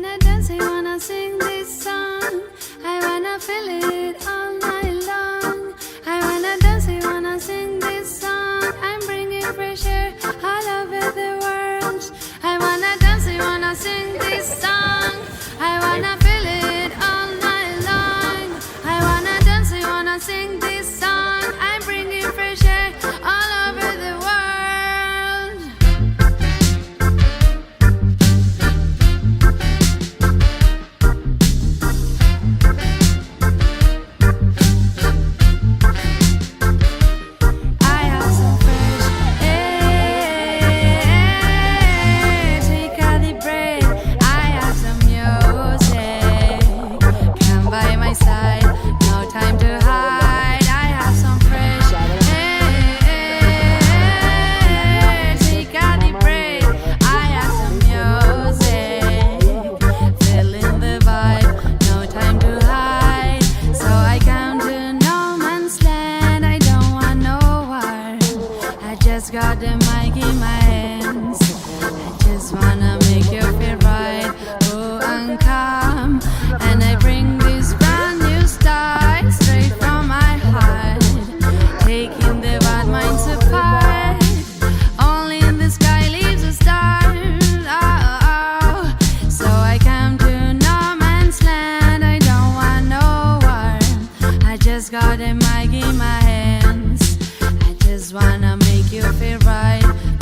wanna dance, I wanna sing this song. I wanna feel it all night long. I wanna dance, I wanna sing this song. I'm bringing fresh air all over the world. I wanna dance, I wanna sing this song. I wanna feel it all night long. I wanna dance, I wanna sing this song. I'm bringing fresh air all over the world. I have some fresh air, take a deep breath. I have some music, come by my side, no time to hide. I have some fresh air, take a deep breath. I have some music, feeling the vibe, no time to hide. So I come to no man's land, I don't want no war. I just got the mic in my